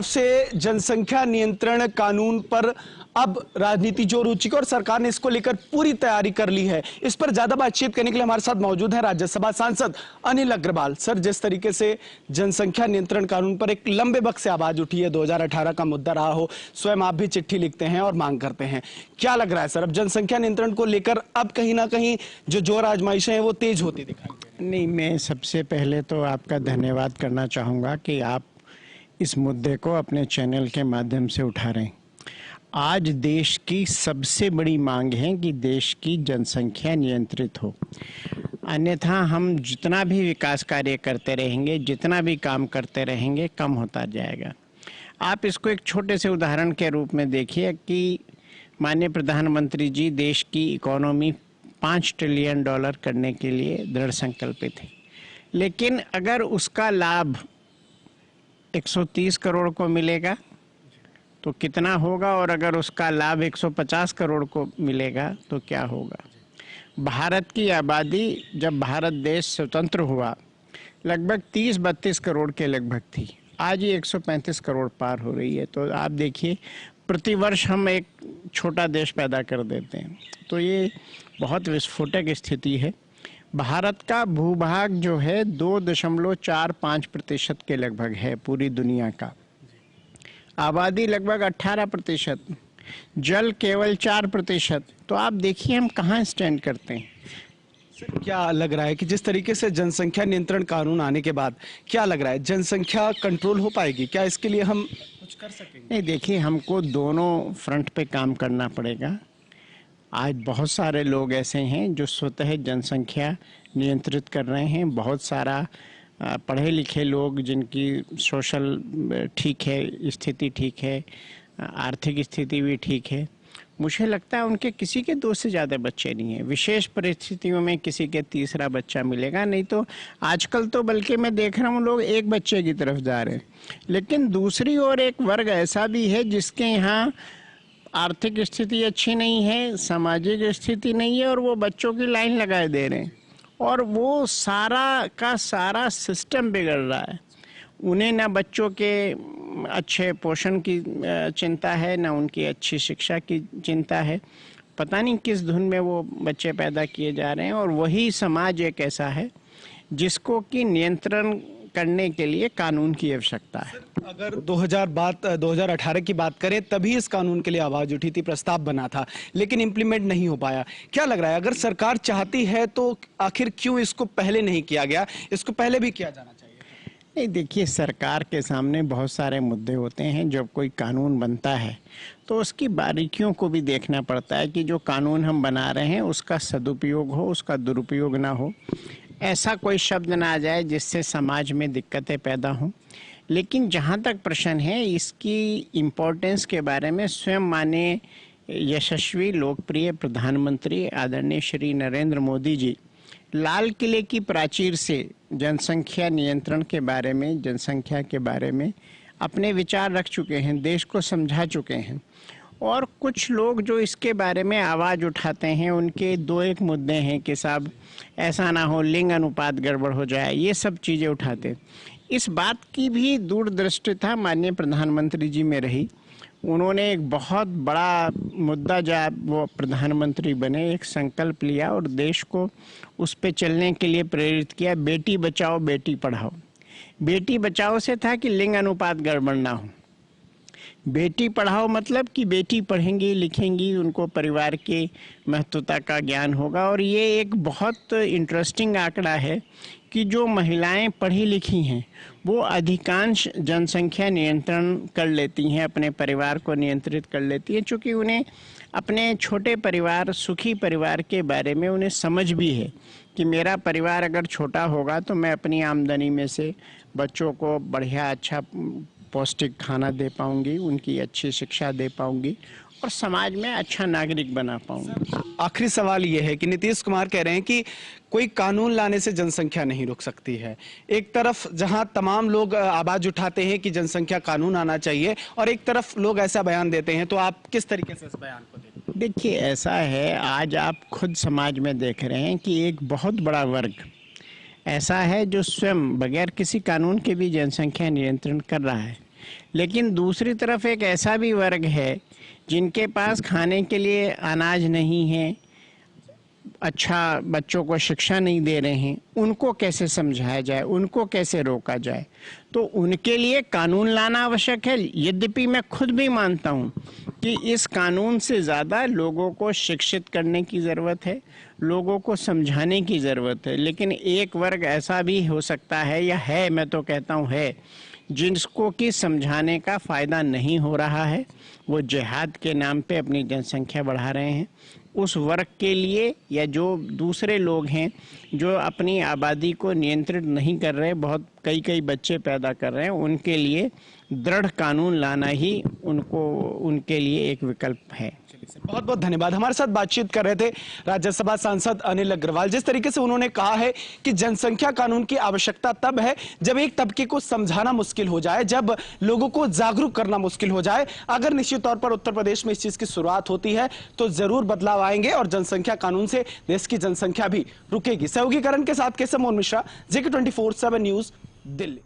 से जनसंख्या नियंत्रण कानून पर अब राजनीति जोर हो चुकी है और सरकार ने इसको लेकर पूरी तैयारी कर ली है। इस पर ज्यादा बातचीत करने के लिए हमारे साथ मौजूद हैं राज्यसभा सांसद अनिल अग्रवाल। सर, जिस तरीके से जनसंख्या नियंत्रण कानून पर एक लंबे वक्त से आवाज उठी है, 2018 का मुद्दा रहा हो, स्वयं आप भी चिट्ठी लिखते हैं और मांग करते हैं, क्या लग रहा है सर, अब जनसंख्या नियंत्रण को लेकर अब कहीं ना कहीं जो जोर आजमाइशें हैं वो तेज होती दिखाई? नहीं, मैं सबसे पहले तो आपका धन्यवाद करना चाहूँगा कि आप इस मुद्दे को अपने चैनल के माध्यम से उठा रहे हैं। आज देश की सबसे बड़ी मांग है कि देश की जनसंख्या नियंत्रित हो, अन्यथा हम जितना भी विकास कार्य करते रहेंगे, जितना भी काम करते रहेंगे, कम होता जाएगा। आप इसको एक छोटे से उदाहरण के रूप में देखिए कि माननीय प्रधानमंत्री जी देश की इकोनॉमी $5 ट्रिलियन करने के लिए दृढ़ संकल्पित है, लेकिन अगर उसका लाभ 130 करोड़ को मिलेगा तो कितना होगा, और अगर उसका लाभ 150 करोड़ को मिलेगा तो क्या होगा। भारत की आबादी जब भारत देश स्वतंत्र हुआ लगभग 30-32 करोड़ के लगभग थी, आज ये 135 करोड़ पार हो रही है। तो आप देखिए, प्रतिवर्ष हम एक छोटा देश पैदा कर देते हैं, तो ये बहुत विस्फोटक स्थिति है। भारत का भूभाग जो है 2.45% के लगभग है पूरी दुनिया का, आबादी लगभग 18%, जल केवल 4%। तो आप देखिए हम कहाँ स्टैंड करते हैं। सर, क्या लग रहा है कि जिस तरीके से जनसंख्या नियंत्रण कानून आने के बाद क्या लग रहा है, जनसंख्या कंट्रोल हो पाएगी? क्या इसके लिए हम कुछ कर सकेंगे? नहीं, देखिए, हमको दोनों फ्रंट पे काम करना पड़ेगा। आज बहुत सारे लोग ऐसे हैं जो स्वतः जनसंख्या नियंत्रित कर रहे हैं। बहुत सारा पढ़े लिखे लोग जिनकी सोशल ठीक है, स्थिति ठीक है, आर्थिक स्थिति भी ठीक है, मुझे लगता है उनके किसी के 2 से ज़्यादा बच्चे नहीं हैं। विशेष परिस्थितियों में किसी के तीसरा बच्चा मिलेगा, नहीं तो आजकल तो बल्कि मैं देख रहा हूँ लोग एक बच्चे की तरफ जा रहे हैं। लेकिन दूसरी ओर एक वर्ग ऐसा भी है जिसके यहाँ आर्थिक स्थिति अच्छी नहीं है, सामाजिक स्थिति नहीं है, और वो बच्चों की लाइन लगाए दे रहे हैं, और वो सारा का सारा सिस्टम बिगड़ रहा है। उन्हें ना बच्चों के अच्छे पोषण की चिंता है, ना उनकी अच्छी शिक्षा की चिंता है। पता नहीं किस धुन में वो बच्चे पैदा किए जा रहे हैं, और वही समाज एक ऐसा है जिसको कि नियंत्रण करने के लिए कानून की आवश्यकता है। अगर 2018 की बात करें, तभी इस कानून के लिए आवाज उठी थी, प्रस्ताव बना था, लेकिन इंप्लीमेंट नहीं हो पाया। क्या लग रहा है, अगर सरकार चाहती है तो आखिर क्यों इसको पहले नहीं किया गया? इसको पहले भी किया जाना चाहिए। नहीं, देखिए, सरकार के सामने बहुत सारे मुद्दे होते हैं। जब कोई कानून बनता है तो उसकी बारीकियों को भी देखना पड़ता है कि जो कानून हम बना रहे हैं उसका सदुपयोग हो, उसका दुरुपयोग ना हो, ऐसा कोई शब्द ना आ जाए जिससे समाज में दिक्कतें पैदा हों। लेकिन जहाँ तक प्रश्न है इसकी इम्पोर्टेंस के बारे में, स्वयं माननीय यशस्वी लोकप्रिय प्रधानमंत्री आदरणीय श्री नरेंद्र मोदी जी लाल किले की प्राचीर से जनसंख्या नियंत्रण के बारे में, जनसंख्या के बारे में अपने विचार रख चुके हैं, देश को समझा चुके हैं। और कुछ लोग जो इसके बारे में आवाज़ उठाते हैं, उनके 2-1 मुद्दे हैं कि साहब ऐसा ना हो, लिंग अनुपात गड़बड़ हो जाए, ये सब चीज़ें उठाते। इस बात की भी दूरदृष्टिता माननीय प्रधानमंत्री जी में रही। उन्होंने एक बहुत बड़ा मुद्दा, जब वो प्रधानमंत्री बने, एक संकल्प लिया और देश को उस पे चलने के लिए प्रेरित किया, बेटी बचाओ बेटी पढ़ाओ। बेटी बचाओ से था कि लिंग अनुपात गड़बड़ ना हो, बेटी पढ़ाओ मतलब कि बेटी पढ़ेंगी लिखेंगी, उनको परिवार की महत्वता का ज्ञान होगा। और ये एक बहुत इंटरेस्टिंग आंकड़ा है कि जो महिलाएं पढ़ी लिखी हैं वो अधिकांश जनसंख्या नियंत्रण कर लेती हैं, अपने परिवार को नियंत्रित कर लेती हैं, चूँकि उन्हें अपने छोटे परिवार, सुखी परिवार के बारे में उन्हें समझ भी है कि मेरा परिवार अगर छोटा होगा तो मैं अपनी आमदनी में से बच्चों को बढ़िया अच्छा पौष्टिक खाना दे पाऊंगी, उनकी अच्छी शिक्षा दे पाऊंगी और समाज में अच्छा नागरिक बना पाऊंगी। आखिरी सवाल ये है कि नीतीश कुमार कह रहे हैं कि कोई कानून लाने से जनसंख्या नहीं रुक सकती है। एक तरफ जहां तमाम लोग आवाज उठाते हैं कि जनसंख्या कानून आना चाहिए, और एक तरफ लोग ऐसा बयान देते हैं, तो आप किस तरीके से इस बयान को देखते हैं? देखिए, ऐसा है, आज आप खुद समाज में देख रहे हैं कि एक बहुत बड़ा वर्ग ऐसा है जो स्वयं बगैर किसी कानून के भी जनसंख्या नियंत्रण कर रहा है। लेकिन दूसरी तरफ एक ऐसा भी वर्ग है जिनके पास खाने के लिए अनाज नहीं है, अच्छा बच्चों को शिक्षा नहीं दे रहे हैं, उनको कैसे समझाया जाए, उनको कैसे रोका जाए। तो उनके लिए कानून लाना आवश्यक है। यद्यपि मैं खुद भी मानता हूं कि इस कानून से ज़्यादा लोगों को शिक्षित करने की ज़रूरत है, लोगों को समझाने की ज़रूरत है। लेकिन एक वर्ग ऐसा भी हो सकता है, या है, मैं तो कहता हूँ है, जिसको कि समझाने का फ़ायदा नहीं हो रहा है। वो जिहाद के नाम पे अपनी जनसंख्या बढ़ा रहे हैं। उस वर्ग के लिए, या जो दूसरे लोग हैं जो अपनी आबादी को नियंत्रित नहीं कर रहे, बहुत कई बच्चे पैदा कर रहे हैं, उनके लिए दृढ़ कानून लाना ही उनके लिए एक विकल्प है। बहुत बहुत धन्यवाद। हमारे साथ बातचीत कर रहे थे राज्यसभा सांसद अनिल अग्रवाल। जिस तरीके से उन्होंने कहा है कि जनसंख्या कानून की आवश्यकता तब है जब एक तबके को समझाना मुश्किल हो जाए, जब लोगों को जागरूक करना मुश्किल हो जाए। अगर निश्चित तौर पर उत्तर प्रदेश में इस चीज की शुरुआत होती है तो जरूर बदलाव आएंगे और जनसंख्या कानून से देश की जनसंख्या भी रुकेगी। सहयोगीकरण के साथ कैसे मोहन मिश्रा, JK24/7 न्यूज, दिल्ली।